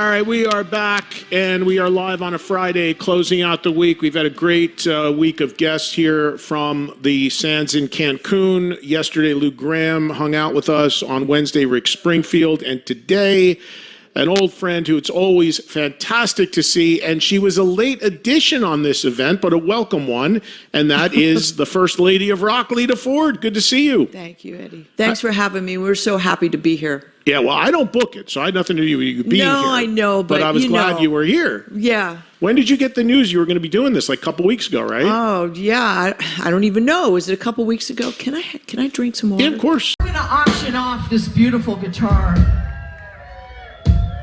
right, we are back, and we are live on a Friday, closing out the week. We've had a great week of guests here from the Sands in Cancun. Yesterday, Lou Graham hung out with us. On Wednesday, Rick Springfield. And today, an old friend who it's always fantastic to see, and she was a late addition on this event, but a welcome one, and that is the First Lady of Rock, Lita Ford. Good to see you. Thank you, Eddie. Thanks for having me. We're so happy to be here. Yeah, well, I don't book it, so I had nothing to do with you being here. No, I know, but I was glad you were here. Yeah. When did you get the news you were going to be doing this? Like a couple weeks ago, right? Oh, yeah. I don't even know. Was it a couple weeks ago? Can I drink some water? Yeah, of course. I'm going to auction off this beautiful guitar.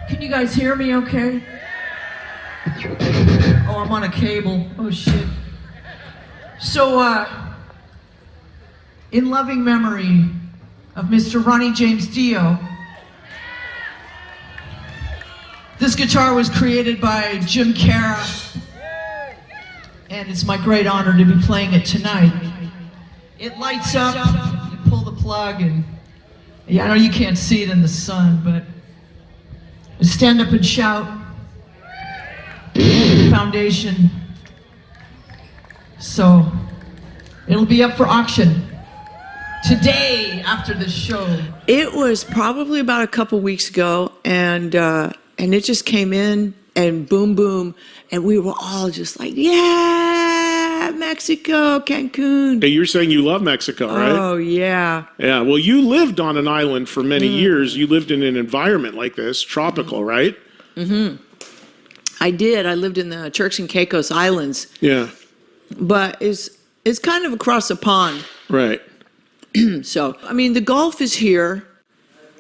Can you guys hear me okay? Oh, I'm on a cable. Oh, shit. So, in loving memory of Mr. Ronnie James Dio, this guitar was created by Jim Cara, and it's my great honor to be playing it tonight. It lights up, you pull the plug, and yeah, I know you can't see it in the sun, but stand up and shout. Foundation. So it'll be up for auction today after the show. It was probably about a couple weeks ago, and it just came in, and boom, boom, and we were all just like, yeah, Mexico, Cancun. Hey, you're saying you love Mexico, right? Oh, yeah. Yeah, well, you lived on an island for many years. You lived in an environment like this, tropical, right? Mm-hmm. I did. I lived in the Turks and Caicos Islands. Yeah. But it's kind of across the pond. Right. So, I mean, the Gulf is here,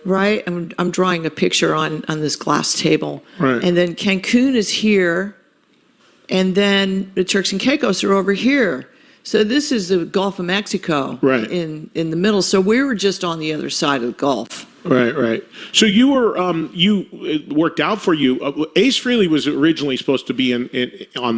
right? I'm drawing a picture on this glass table. Right. And then Cancun is here, and then the Turks and Caicos are over here. So this is the Gulf of Mexico, right, in the middle. So we were just on the other side of the Gulf. Right, right. So you were, it worked out for you. Ace Frehley was originally supposed to be on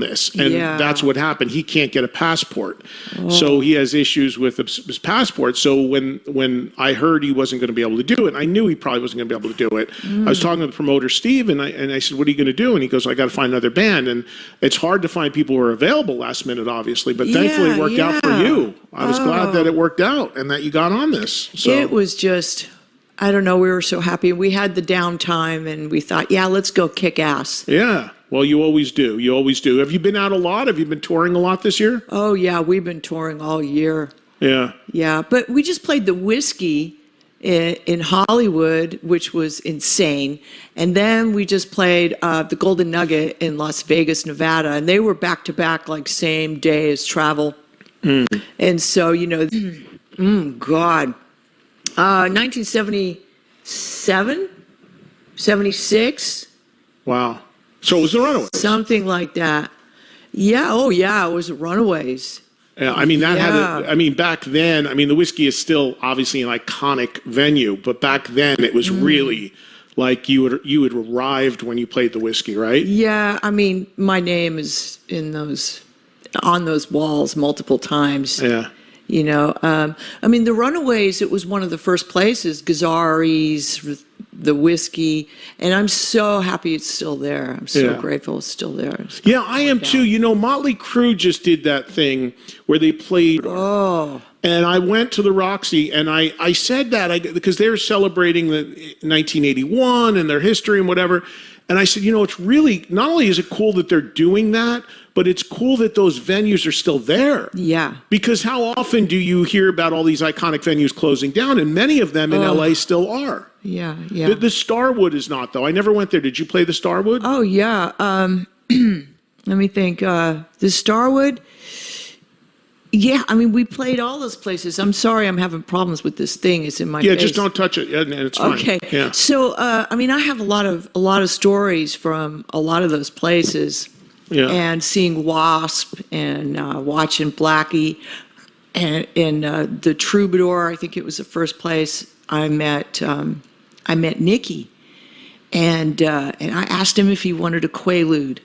this, and that's what happened. He can't get a passport, so he has issues with his passport. So when I heard he wasn't going to be able to do it, I knew he probably wasn't going to be able to do it. I was talking to the promoter Steve, and I said, "What are you going to do?" And he goes, "I got to find another band." And it's hard to find people who are available last minute, obviously, but thankfully it worked out for you. I was glad that it worked out and that you got on this. So. It was just, I don't know, we were so happy. We had the downtime, and we thought, yeah, let's go kick ass. Yeah, well, you always do. You always do. Have you been out a lot? Have you been touring a lot this year? Oh, yeah, we've been touring all year. Yeah. Yeah, but we just played the Whiskey in Hollywood, which was insane. And then we just played the Golden Nugget in Las Vegas, Nevada, and they were back-to-back, like same day as Travel. And so, you know, God. 1977, 76. Wow. So it was the Runaways. Something like that. Yeah. Oh, yeah. It was the Runaways. Yeah. I mean, back then, I mean, the Whiskey is still obviously an iconic venue, but back then it was really like you had arrived when you played the Whiskey, right? Yeah. I mean, my name is on those walls multiple times. Yeah. You know, I mean, the Runaways, it was one of the first places, Gazzari's, the Whiskey, and I'm so happy it's still there. I'm so grateful it's still there. Yeah, I am too. You know, Motley Crue just did that thing where they played. Oh. And I went to the Roxy, and I said that because they're celebrating the 1981 and their history and whatever. And I said, you know, it's really, not only is it cool that they're doing that, but it's cool that those venues are still there. Yeah. Because how often do you hear about all these iconic venues closing down? And many of them in LA still are. Yeah, yeah. The Starwood is not, though. I never went there. Did you play the Starwood? Oh, yeah. Let me think. The Starwood. Yeah, I mean, we played all those places. I'm sorry, I'm having problems with this thing. It's in my face. Yeah, just don't touch it. Yeah, it's fine. Okay. Yeah. So, I mean, I have a lot of stories from a lot of those places. Yeah. And seeing Wasp and watching Blackie and the Troubadour. I think it was the first place I met Nicky, and I asked him if he wanted a Quaalude.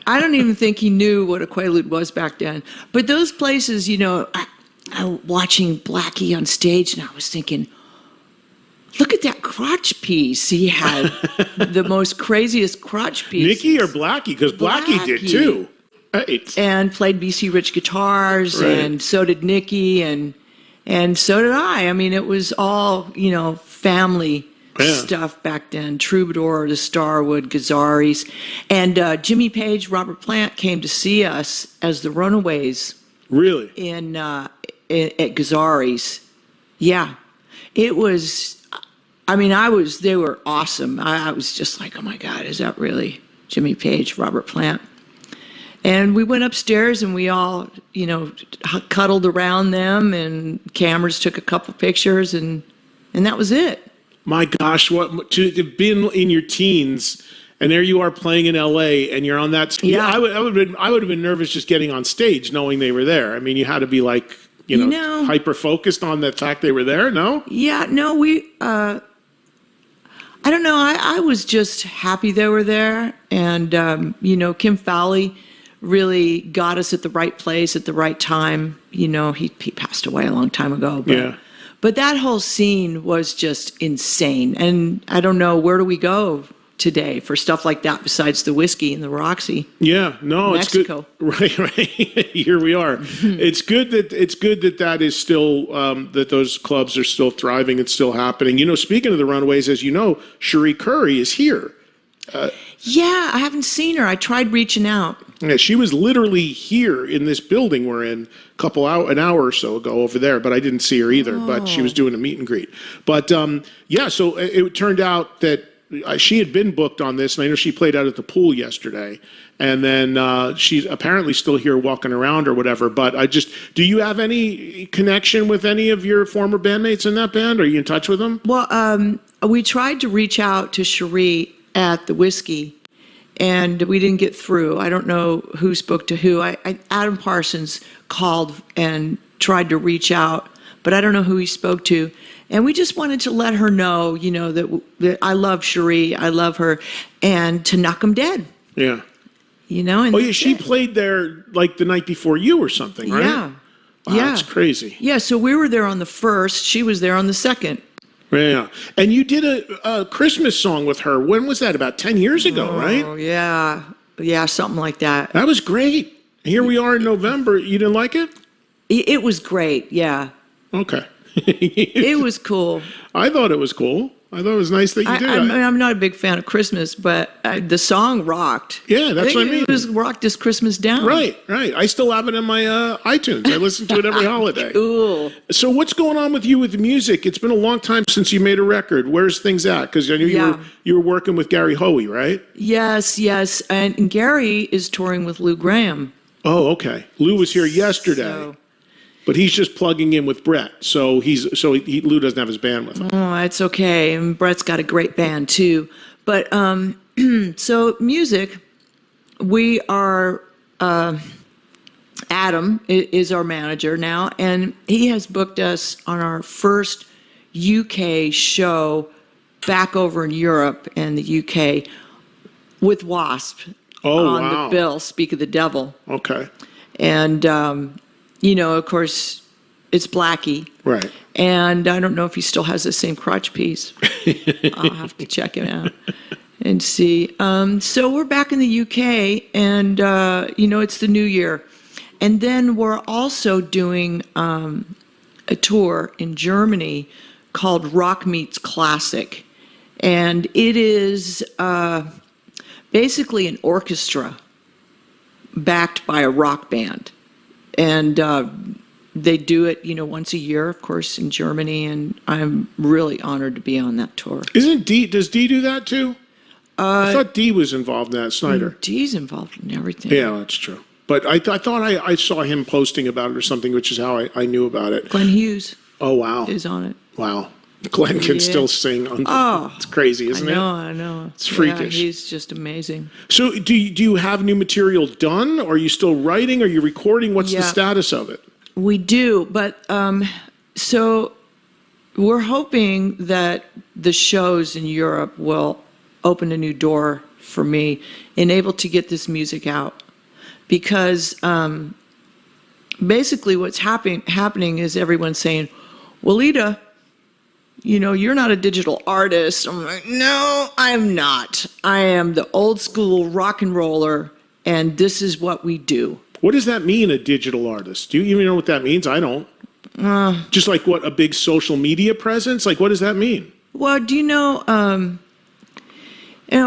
I don't even think he knew what a Quaalude was back then. But those places, you know, I watching Blackie on stage, and I was thinking, look at that crotch piece. He had the most craziest crotch piece. Nikki or Blackie? Because Blackie did too. Right. And played BC Rich guitars, Right. and so did Nikki, and so did I. I mean, it was all, family stuff back then. Troubadour, the Starwood, Gazzarri's. And Jimmy Page, Robert Plant came to see us as the Runaways. Really? At Gazzarri's. Yeah. It was, they were awesome. I was just like, oh my God, is that really Jimmy Page, Robert Plant? And we went upstairs and we all, cuddled around them, and cameras took a couple pictures, and that was it. My gosh, to have been in your teens, and there you are playing in LA, and you're on that. Yeah. I would have been nervous just getting on stage, knowing they were there. I mean, you had to be like, hyper focused on the fact they were there. No. Yeah. No. I don't know. I was just happy they were there, and Kim Fowley really got us at the right place at the right time. He passed away a long time ago. But that whole scene was just insane. And I don't know, where do we go today for stuff like that besides the whiskey and the Roxy? Yeah, no, Mexico. It's good. Right. Here we are. It's good that is still that those clubs are still thriving. It's still happening. Speaking of the Runaways, as you know, Cherie Curry is here. Yeah, I haven't seen her. I tried reaching out. Yeah, she was literally here in this building we're in an hour or so ago over there, but I didn't see her either. But she was doing a meet and greet. But so it turned out that she had been booked on this, and I know she played out at the pool yesterday. And then she's apparently still here walking around or whatever. But do you have any connection with any of your former bandmates in that band? Are you in touch with them? Well, we tried to reach out to Cherie at the Whiskey, and we didn't get through. I don't know who spoke to who. Adam Parsons called and tried to reach out, but I don't know who he spoke to. And we just wanted to let her know, that I love Cherie, I love her, and to knock 'em dead. Yeah. And she played there like the night before you or something, right? Yeah. Wow, yeah. That's crazy. Yeah, so we were there on the 1st. She was there on the 2nd. Yeah. And you did a Christmas song with her. When was that? About 10 years ago, right? Oh, yeah. Yeah, something like that. That was great. Here we are in November. You didn't like it? It was great, yeah. Okay. It was cool. I thought it was cool. I thought it was nice that you did. I'm not a big fan of Christmas, but the song rocked. Yeah, that's what I mean. It was rocked this Christmas down. Right. I still have it in my iTunes. I listen to it every holiday. Cool. So what's going on with you with the music? It's been a long time since you made a record. Where's things at? Because I knew you were working with Gary Hoey, right? Yes. And Gary is touring with Lou Graham. Oh, okay. Lou was here yesterday. But he's just plugging in with Brett, so Lou doesn't have his band with him. Oh, it's okay. And Brett's got a great band too. But so music, we are. Adam is our manager now, and he has booked us on our first UK show back over in Europe and the UK with Wasp on the bill. Speak of the Devil. Okay. And of course, it's Blackie. Right. And I don't know if he still has the same crotch piece. I'll have to check him out and see. So we're back in the UK, and, it's the new year. And then we're also doing a tour in Germany called Rock Meets Classic. And it is basically an orchestra backed by a rock band. And they do it, once a year, of course, in Germany, and I'm really honored to be on that tour. Does Dee do that too? I thought Dee was involved in that, Snyder. Dee's involved in everything. Yeah, that's true. But I thought I saw him posting about it or something, which is how I knew about it. Glenn Hughes. Oh, wow. Is on it. Wow. Glenn can still sing. It's crazy, isn't it? I know. It's freakish. Yeah, he's just amazing. So do you have new material done? Are you still writing? Are you recording? What's the status of it? We do, but so we're hoping that the shows in Europe will open a new door for me and able to get this music out. Because basically what's happening is everyone's saying, well, Lita, you're not a digital artist. I'm like, no, I'm not. I am the old school rock and roller, and this is what we do. What does that mean, a digital artist? Do you even know what that means? I don't. Just like what, a big social media presence? Like, what does that mean? Well, do you know, a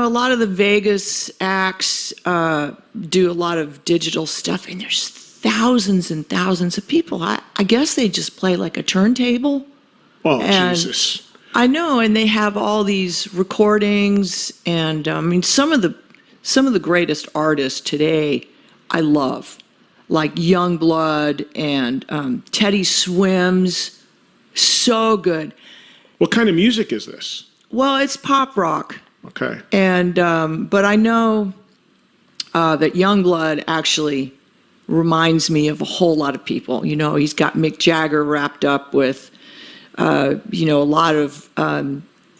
lot of the Vegas acts do a lot of digital stuff, and there's thousands and thousands of people. I guess they just play like a turntable. Oh, And Jesus. I know, and they have all these recordings, and I mean, some of the greatest artists today I love, like Youngblood and Teddy Swims, so good. What kind of music is this? Well, it's pop rock, Okay. and but I know that Youngblood actually reminds me of a whole lot of people. He's got Mick Jagger wrapped up with. A lot of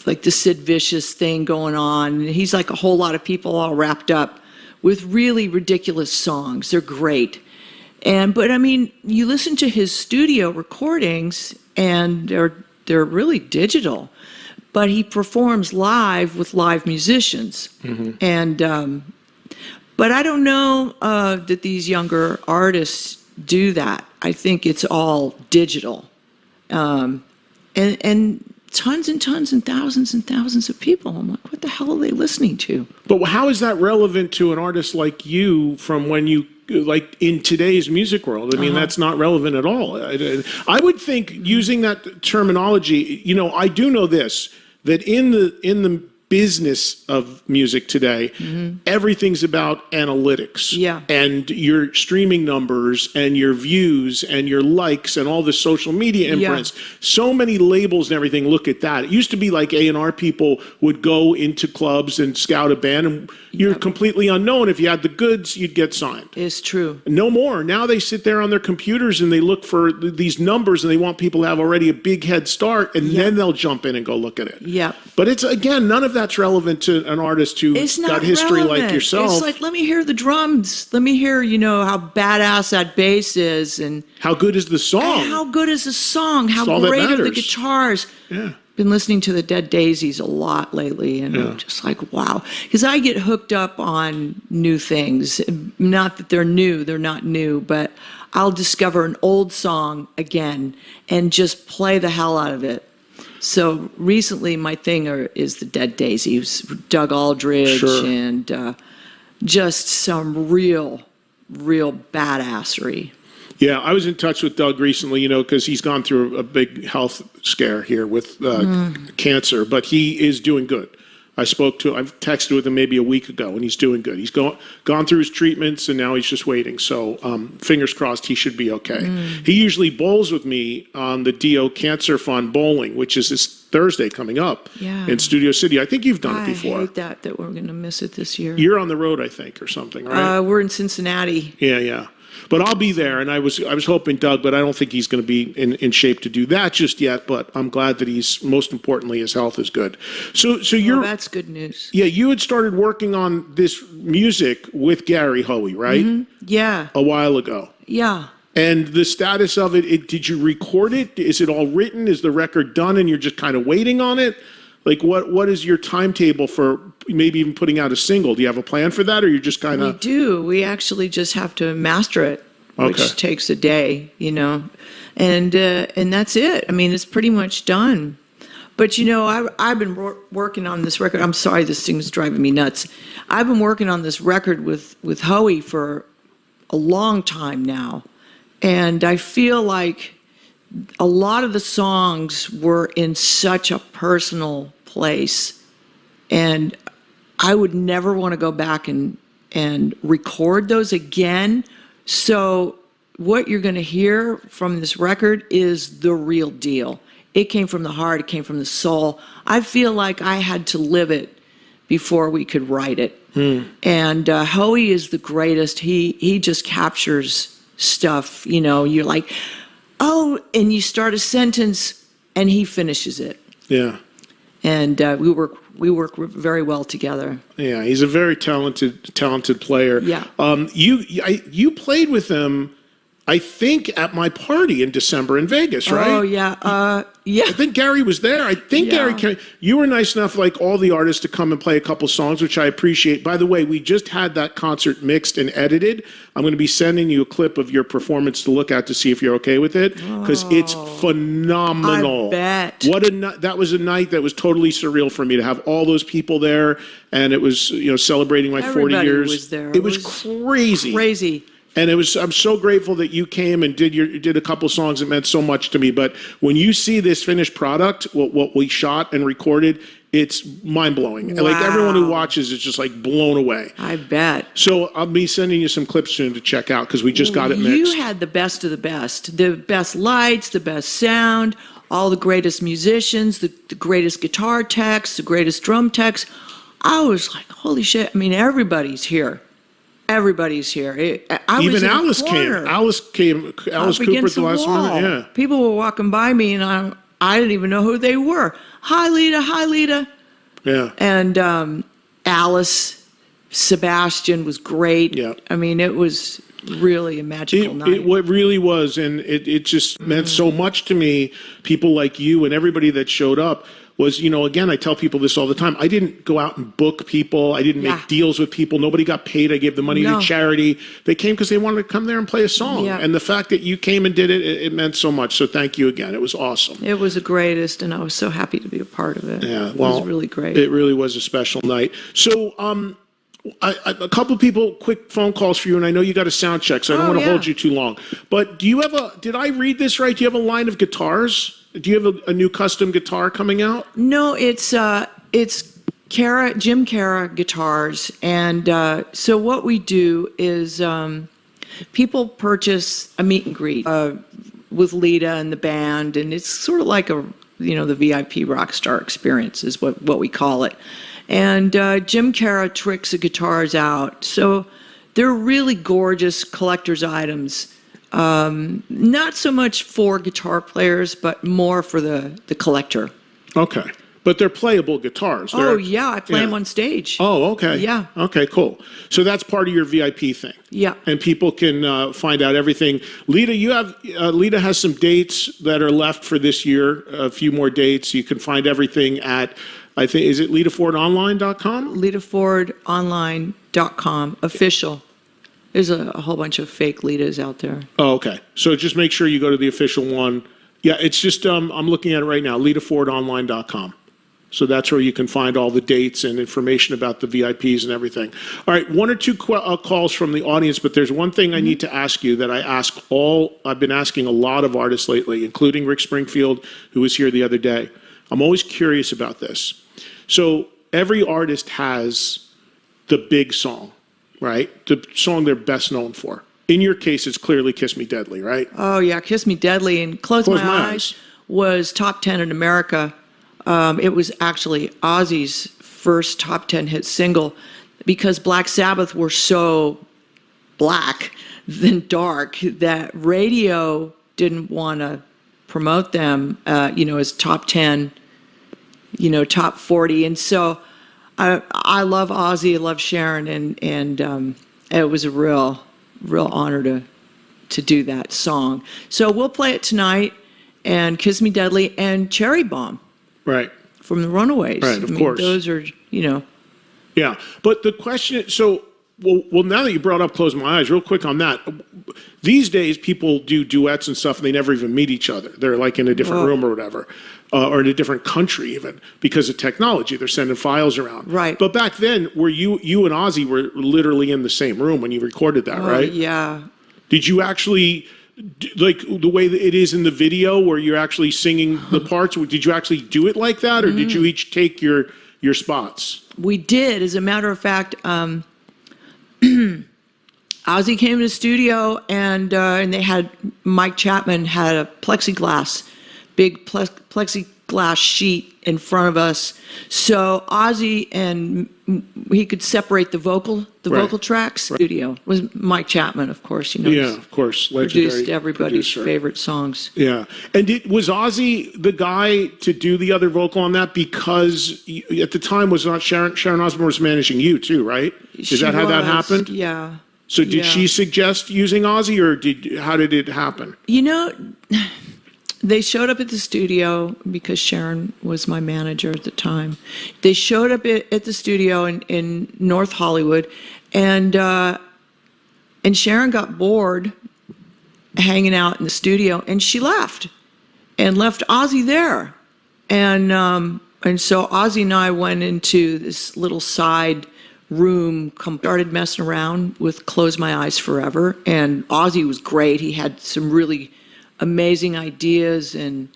like the Sid Vicious thing going on. He's like a whole lot of people all wrapped up with really ridiculous songs. They're great. But I mean, you listen to his studio recordings and they're really digital, but he performs live with live musicians. Mm-hmm. And, but I don't know that these younger artists do that. I think it's all digital. And tons and tons and thousands of people. I'm like, what the hell are they listening to? But how is that relevant to an artist like you from when you, like in today's music world? I mean, that's not relevant at all. I would think using that terminology, I do know this, that in the business of music today, everything's about analytics. Yeah. And your streaming numbers and your views and your likes and all the social media imprints. Yeah. So many labels and everything look at that. It used to be like A&R people would go into clubs and scout a band, and you're completely unknown. If you had the goods, you'd get signed. It's true. No more. Now they sit there on their computers and they look for these numbers, and they want people to have already a big head start, and then they'll jump in and go look at it. Yeah. But it's, again, none of that's relevant to an artist who's got history like yourself. It's like, let me hear the drums. Let me hear, how badass that bass is, and how good is the song? And how good is the song? How great are the guitars? Yeah. Been listening to the Dead Daisies a lot lately, and I'm just like, wow. Because I get hooked up on new things. Not that they're new, they're not new, but I'll discover an old song again and just play the hell out of it. So recently, my thing is the Dead Daisies, Doug Aldrich, and just some real badassery. Yeah, I was in touch with Doug recently, because he's gone through a big health scare here with cancer, but he is doing good. I've texted with him maybe a week ago, and he's doing good. He's gone through his treatments, and now he's just waiting. So fingers crossed he should be okay. He usually bowls with me on the DO Cancer Fund bowling, which is this Thursday coming up in Studio City. I think you've done it before. I hate that we're going to miss it this year. You're on the road, I think, or something, right? We're in Cincinnati. Yeah. But I'll be there, and I was hoping Doug, but I don't think he's going to be in shape to do that just yet. But I'm glad that most importantly, his health is good. So you're that's good news. Yeah, you had started working on this music with Gary Hoey, right? Mm-hmm. Yeah. A while ago. Yeah. And the status of it, did you record it? Is it all written? Is the record done, and you're just kind of waiting on it? Like, what is your timetable for maybe even putting out a single? Do you have a plan for that, or you're just kind of... We do. We actually just have to master it, which takes a day, and that's it. I mean, it's pretty much done. But, I've been working on this record. I'm sorry, this thing's driving me nuts. I've been working on this record with Hoey for a long time now, and I feel like a lot of the songs were in such a personal place, and I would never want to go back and record those again. So what you're going to hear from this record is the real deal. It came from the heart. It came from the soul. I feel like I had to live it before we could write it. And Hoey is the greatest. He just captures stuff. You're like, oh, and you start a sentence, and he finishes it. Yeah. And we work very well together. Yeah, he's a very talented player. Yeah. You played with him I think, at my party in December in Vegas, right? Oh, yeah. Yeah. I think Gary was there. I think Gary, you were nice enough, like all the artists, to come and play a couple songs, which I appreciate. By the way, we just had that concert mixed and edited. I'm going to be sending you a clip of your performance to look at to see if you're okay with it, because it's phenomenal. I bet. That was a night that was totally surreal for me, to have all those people there, and it was, celebrating my 40 years. Was there. It was crazy. Crazy. And I'm so grateful that you came and did a couple songs that meant so much to me. But when you see this finished product, what we shot and recorded, it's mind blowing. Wow. Like, everyone who watches is just like blown away. I bet. So I'll be sending you some clips soon to check out, because we just got it mixed. You had the best of the best lights, the best sound, all the greatest musicians, the greatest guitar techs, the greatest drum techs. I was like, holy shit. I mean, everybody's here. Everybody's here. Even Alice came. Alice Cooper at the last minute. Yeah. People were walking by me, and I didn't even know who they were. Hi, Lita. Hi, Lita. Yeah. And Alice, Sebastian was great. Yeah. I mean, it was really a magical night. It really was, and it just meant so much to me. People like you and everybody that showed up was, again, I tell people this all the time. I didn't go out and book people. I didn't make deals with people. Nobody got paid. I gave the money to charity. They came because they wanted to come there and play a song. Yeah. And the fact that you came and did it, it meant so much. So thank you again. It was awesome. It was the greatest, and I was so happy to be a part of it. Yeah, it was really great. It really was a special night. So, a couple people, quick phone calls for you, and I know you got a sound check, so I don't want to hold you too long. But do you have did I read this right? Do you have a line of guitars? Do you have a new custom guitar coming out? No, it's Jim Cara guitars, and so what we do is people purchase a meet and greet with Lita and the band, and it's sort of like the VIP rock star experience is what we call it. And Jim Cara tricks the guitars out, so they're really gorgeous collector's items. Not so much for guitar players, but more for the collector. Okay. But they're playable guitars. I play them on stage. Oh, okay. Yeah. Okay, cool. So that's part of your VIP thing. Yeah. And people can find out everything. Lita, Lita has some dates that are left for this year, a few more dates. You can find everything at, I think, is it LitaFordOnline.com? LitaFordOnline.com, official. There's a whole bunch of fake Litas out there. Oh, okay. So just make sure you go to the official one. Yeah, it's just, I'm looking at it right now, LitaFordOnline.com. So that's where you can find all the dates and information about the VIPs and everything. All right, one or two calls from the audience, but there's one thing I need to ask you that I've been asking a lot of artists lately, including Rick Springfield, who was here the other day. I'm always curious about this. So every artist has the big song, right? The song they're best known for. In your case, it's clearly Kiss Me Deadly, right? Oh, yeah, Kiss Me Deadly and Close My Eyes was top 10 in America. It was actually Ozzy's first top 10 hit single because Black Sabbath were so black than dark that radio didn't want to promote them, as top 10, top 40. And so I love Ozzy, I love Sharon, and it was a real honor to do that song. So we'll play it tonight, and Kiss Me Deadly and Cherry Bomb. Right. From the Runaways. Right, of course. Those are, Yeah, but the question is, well, now that you brought up Close My Eyes, real quick on that. These days, people do duets and stuff, and they never even meet each other. They're like in a different room or whatever, or in a different country even, because of technology. They're sending files around. Right. But back then, you and Ozzy were literally in the same room when you recorded that, right? Yeah. Did you actually, like the way that it is in the video where you're actually singing the parts, did you actually do it like that, or did you each take your spots? We did. As a matter of fact, Ozzy came to the studio, and they had, Mike Chapman had a big plexiglass sheet in front of us. So Ozzy, and he could separate the vocal tracks. Right. Studio was Mike Chapman, of course. Yeah, of course, legendary produced everybody's producer. favorite songs. Yeah, and was Ozzy the guy to do the other vocal on that? Because at the time, was not Sharon Osbourne was managing you too, right? Is that how that happened? Yeah. So did she suggest using Ozzy, or how did it happen? You know, they showed up at the studio because Sharon was my manager at the time. They showed up at the studio in North Hollywood, and Sharon got bored hanging out in the studio, and she left Ozzy there. And so Ozzy and I went into this little side room, started messing around with Close My Eyes Forever. And Ozzy was great. He had some really amazing ideas and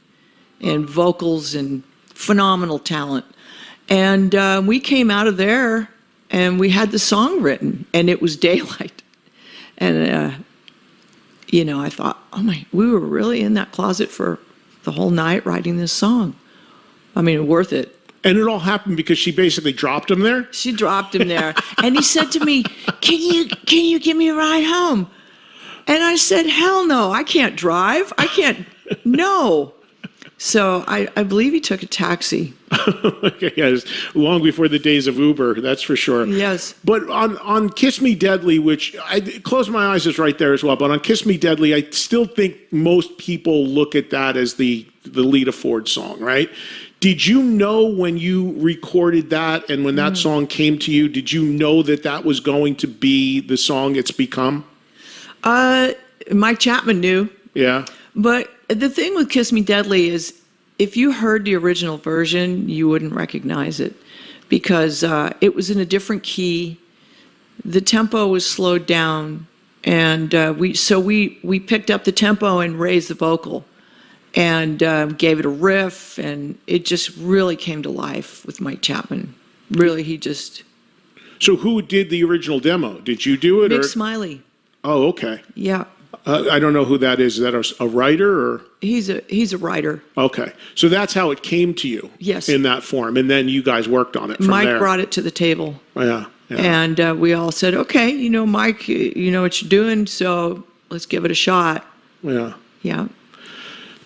vocals and phenomenal talent. And we came out of there and we had the song written, and it was Daylight. And, you know, I thought, we were really in that closet for the whole night writing this song. I mean, worth it. And it all happened because she basically dropped him there? She dropped him there. And he said to me, can you give me a ride home? And I said, hell no, I can't drive. I can't, no. So I believe he took a taxi. Okay, yes, long before the days of Uber, that's for sure. Yes. But on Kiss Me Deadly, which Close My Eyes is right there as well, but on Kiss Me Deadly, I still think most people look at that as the Lita Ford song, right? Did you know when you recorded that and when that song came to you, did you know that that was going to be the song it's become? Mike Chapman knew. Yeah. But the thing with Kiss Me Deadly is if you heard the original version, you wouldn't recognize it because it was in a different key. The tempo was slowed down, and we picked up the tempo and raised the vocal and gave it a riff, and it just really came to life with Mike Chapman. Really, he just... So who did the original demo? Did you do it? Mick Smiley. Oh, okay. Yeah. I don't know who that is. Is that a writer or? He's a writer. Okay, so that's how it came to you. Yes. In that form, and then you guys worked on it from Mike there. brought it to the table. Yeah. And we all said, okay, you know, Mike, you know what you're doing, so let's give it a shot. Yeah. Yeah.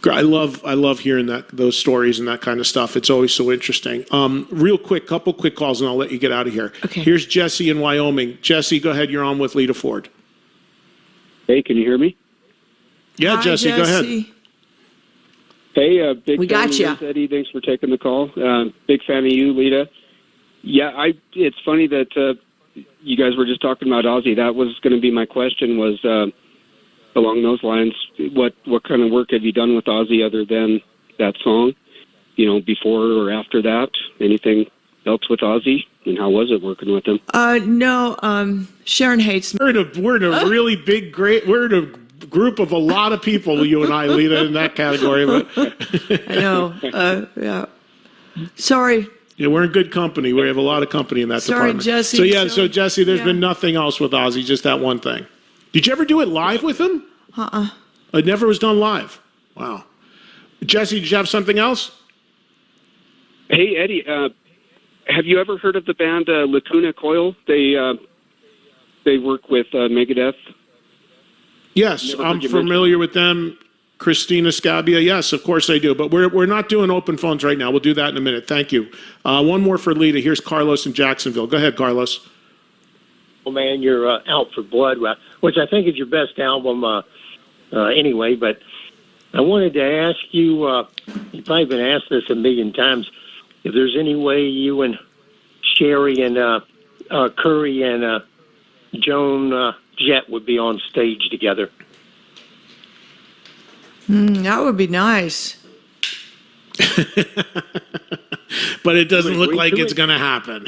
I love hearing those stories and that kind of stuff. It's always so interesting. Real quick, couple quick calls, and I'll let you get out of here. Okay. Here's Jesse in Wyoming. Jesse, go ahead. You're on with Lita Ford. Hey, can you hear me? Yeah, Hi, Jesse, go ahead. Hey, big We fan got of ya. yours, Eddie. Thanks for taking the call. Big fan of you, Lita. Yeah, it's funny that you guys were just talking about Ozzy. That was going to be my question, was along those lines. What kind of work have you done with Ozzy other than that song? You know, before or after that? Anything else with Ozzy? And how was it working with him? No, Sharon hates me. We're in a really big, we're in a group of a lot of people, you and I, Lita, in that category. But I know. Yeah. Sorry. yeah, we're in good company. We have a lot of company in that Sorry, department. Jesse. So yeah, so Jesse, there's Yeah. been nothing else with Ozzy, just that one thing. Did you ever do it live with him? It never was done live. Wow. Jesse, did you have something else? Hey, Eddie, have you ever heard of the band Lacuna Coil? They work with Megadeth. Yes, Never I'm heard you familiar with them. Christina Scabia, yes, of course I do. But we're not doing open phones right now. We'll do that in a minute. Thank you. One more for Lita. Here's Carlos in Jacksonville. Go ahead, Carlos. Oh man, you're Out for Blood, which I think is your best album anyway. But I wanted to ask you, you've probably been asked this a million times, if there's any way you and Sherry and Curry and Joan Jett would be on stage together. That would be nice. But it doesn't look agree like to it's it. going to happen.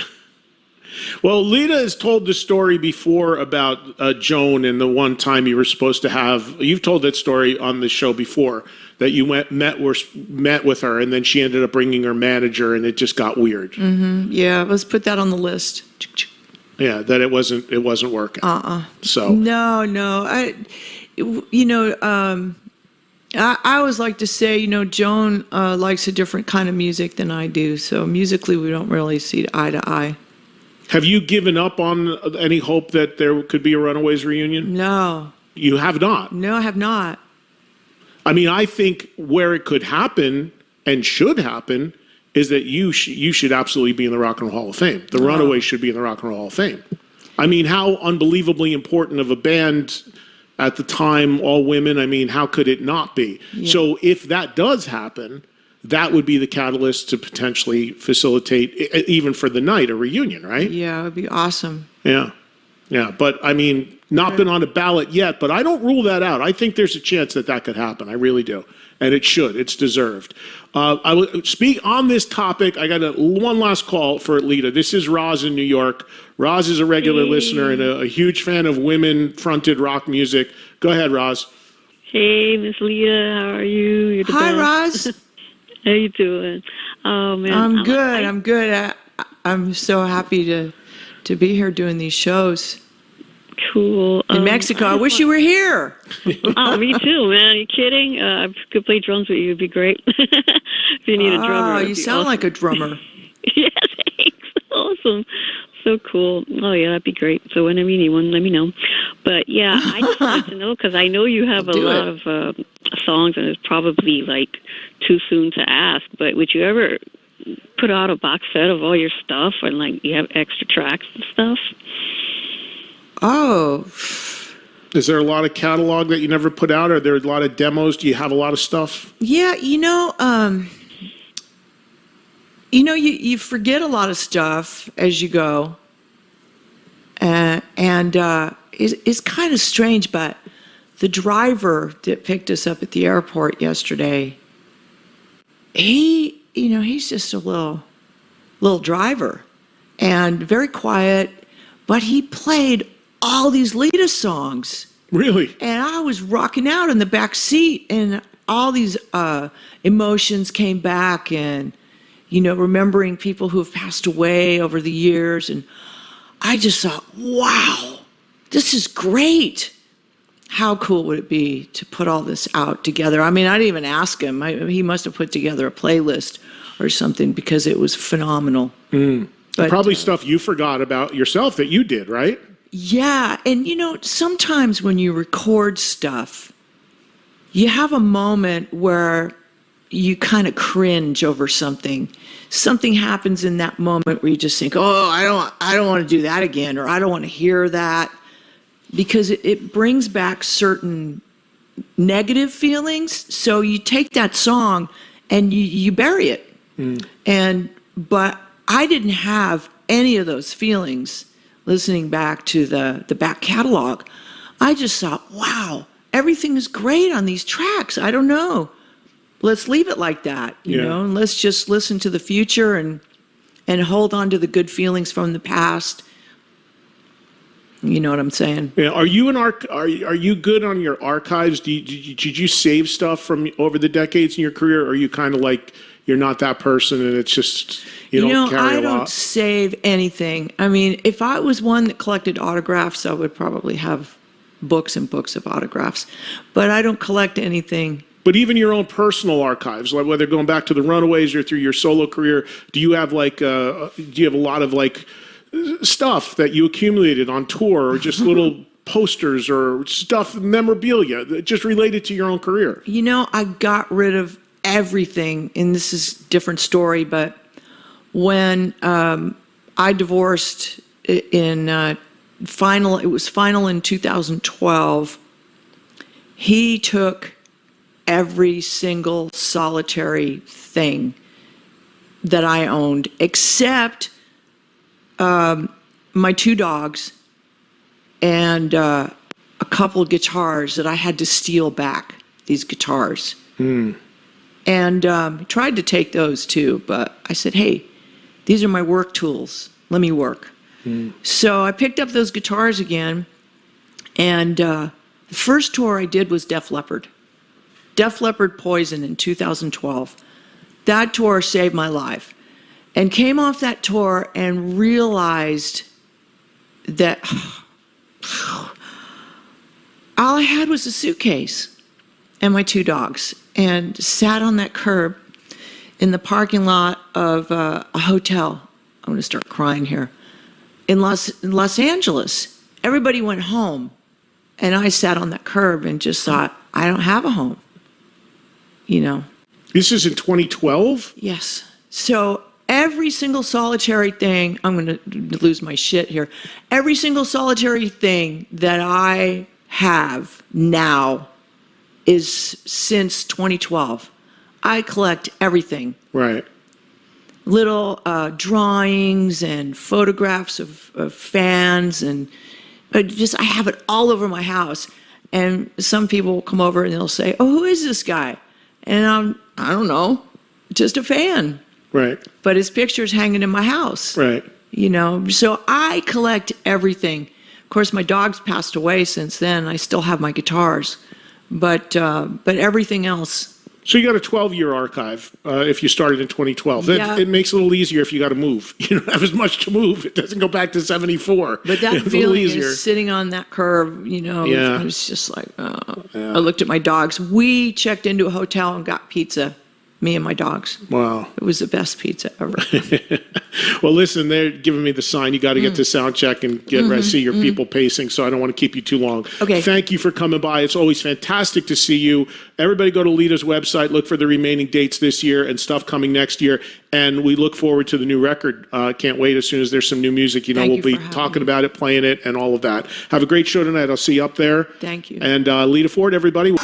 Well, Lita has told the story before about Joan and the one time you were supposed to have. You've told that story on the show before, that you met with her, and then she ended up bringing her manager, and it just got weird. Yeah, let's put that on the list. Yeah, that it wasn't working. So No. I always like to say, you know, Joan likes a different kind of music than I do. So musically, we don't really see eye to eye. have you given up on any hope that there could be a Runaways reunion? No, You have not. no, I have not. I mean, I think where it could happen and should happen is that you should absolutely be in the Rock and Roll Hall of Fame. The Runaways should be in the Rock and Roll Hall of Fame. I mean, how unbelievably important of a band at the time, all women. I mean, how could it not be? Yeah. So if that does happen, that would be the catalyst to potentially facilitate, even for the night, a reunion, right? Yeah, it would be awesome. Yeah. Yeah. But I mean, not been on a ballot yet, but I don't rule that out. I think there's a chance that that could happen. I really do. And it should. It's deserved. I will speak on this topic. I got one last call for Lita. This is Roz in New York. Roz is a regular listener and a huge fan of women-fronted rock music. Go ahead, Roz. Hey, Miss Lita, how are you? You're the Hi, best. Roz. How you doing? Oh man, I'm good. I'm good. I'm so happy to be here doing these shows cool. in Mexico. I wish you were here. Oh, me too, man. Are you kidding? I could play drums with you. It'd be great. If you need a drummer. Oh, you sound like a drummer. Yeah, thanks. Awesome. So cool. Oh, yeah, that'd be great. So whenever you need one, let me know. But yeah, I just wanted to know because I know you have a lot of songs, and it's probably like too soon to ask. But would you ever put out a box set of all your stuff, and like you have extra tracks and stuff? Oh. Is there a lot of catalog that you never put out? Are there a lot of demos? Do you have a lot of stuff? Yeah, you forget a lot of stuff as you go, and it's kind of strange. But the driver that picked us up at the airport yesterday, he's just a little driver, and very quiet, but he played all these Lita songs. Really? And I was rocking out in the back seat, and all these emotions came back, and remembering people who have passed away over the years. And I just thought, wow, this is great. How cool would it be to put all this out together? I mean, I didn't even ask him. He must have put together a playlist or something because it was phenomenal. But, probably stuff you forgot about yourself that you did, right? Yeah. And, sometimes when you record stuff, you have a moment where you kind of cringe over something. Something happens in that moment where you just think, oh, I don't want to do that again, or I don't want to hear that, because it brings back certain negative feelings. So you take that song and you bury it. But I didn't have any of those feelings listening back to the back catalog. I just thought, wow, everything is great on these tracks. I don't know. Let's leave it like that, you know, and let's just listen to the future and hold on to the good feelings from the past. You know what I'm saying? Yeah. Are you are you good on your archives? Did you save stuff from over the decades in your career? Or are you kind of like you're not that person and it's just you don't carry a lot? I don't save anything. I mean, if I was one that collected autographs, I would probably have books and books of autographs. But I don't collect anything. But even your own personal archives, like whether going back to the Runaways or through your solo career, do you have a lot of like stuff that you accumulated on tour, or just little posters or stuff, memorabilia just related to your own career? I got rid of everything, and this is a different story, but when I divorced it was final in 2012, he took every single solitary thing that I owned, except my 2 dogs and a couple of guitars that I had to steal back, these guitars. And tried to take those too, but I said, hey, these are my work tools. Let me work. So I picked up those guitars again, and the first tour I did was Def Leppard. Def Leppard Poison in 2012. That tour saved my life. And came off that tour and realized that all I had was a suitcase and my 2 dogs, and sat on that curb in the parking lot of a hotel. I'm going to start crying here. In Los Angeles. Everybody went home, and I sat on that curb and just thought, I don't have a home. This is in 2012? Yes. So every single solitary thing, I'm going to lose my shit here. Every single solitary thing that I have now is since 2012. I collect everything. Right. Little drawings and photographs of fans, and I have it all over my house. And some people will come over and they'll say, "Oh, who is this guy?" And I don't know, just a fan. Right. But his picture's hanging in my house. Right. You know, so I collect everything. Of course, my dog's passed away since then. I still have my guitars, but everything else. So you got a 12-year archive if you started in 2012. Yeah. It makes it a little easier if you got to move. You don't have as much to move. It doesn't go back to 74. But that it's a little feeling easier. is sitting on that curve, you know, Yeah. it was just like, I looked at my dogs. We checked into a hotel and got pizza, me and my dogs. Wow. It was the best pizza ever. Well, listen, they're giving me the sign. You got to get to sound check and get ready to see your people pacing, so I don't want to keep you too long. Okay. Thank you for coming by. It's always fantastic to see you. Everybody go to Lita's website, look for the remaining dates this year and stuff coming next year, and we look forward to the new record. Can't wait. As soon as there's some new music, Thank we'll you be for having talking me. about it, playing it, and all of that. Have a great show tonight. I'll see you up there. Thank you. And Lita Ford, everybody.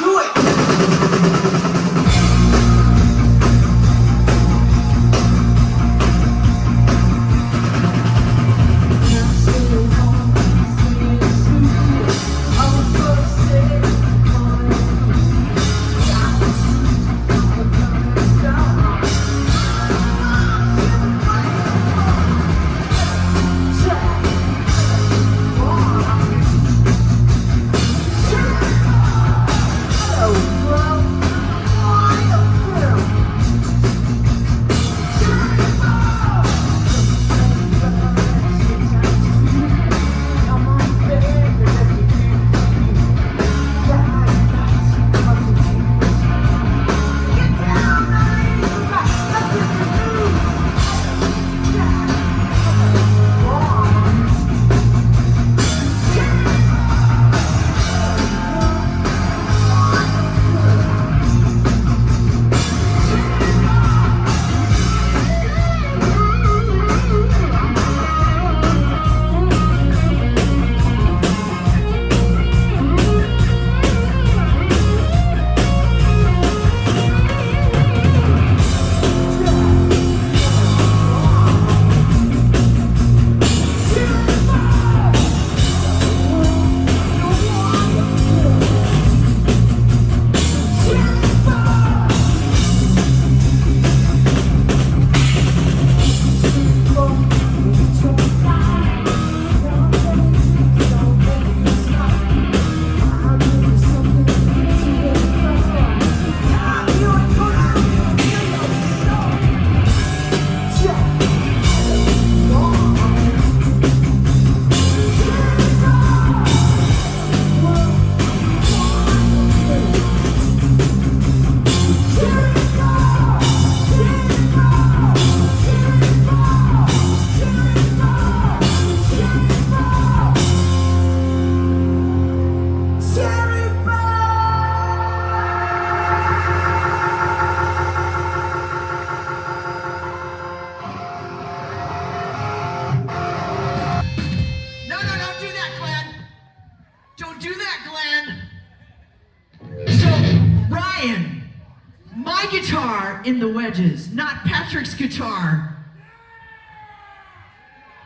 My guitar in the wedges, not Patrick's guitar.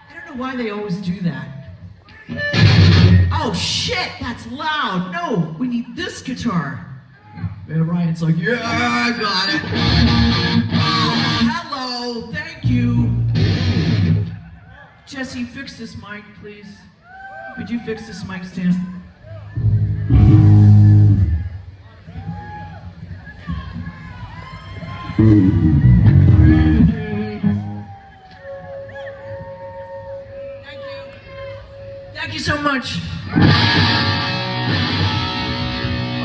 I don't know why they always do that. Oh shit, that's loud. No, we need this guitar. And Ryan's like, yeah, I got it. Oh, hello, thank you. Jesse, fix this mic, please. Could you fix this mic stand? Thank you. Thank you so much. All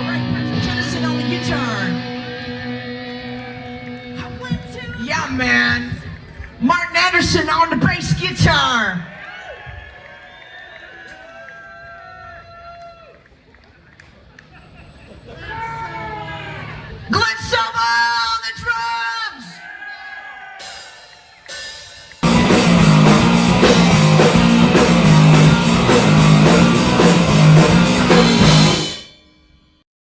right, Patrick Jennison on the guitar. Yeah, man. Martin Anderson on the bass.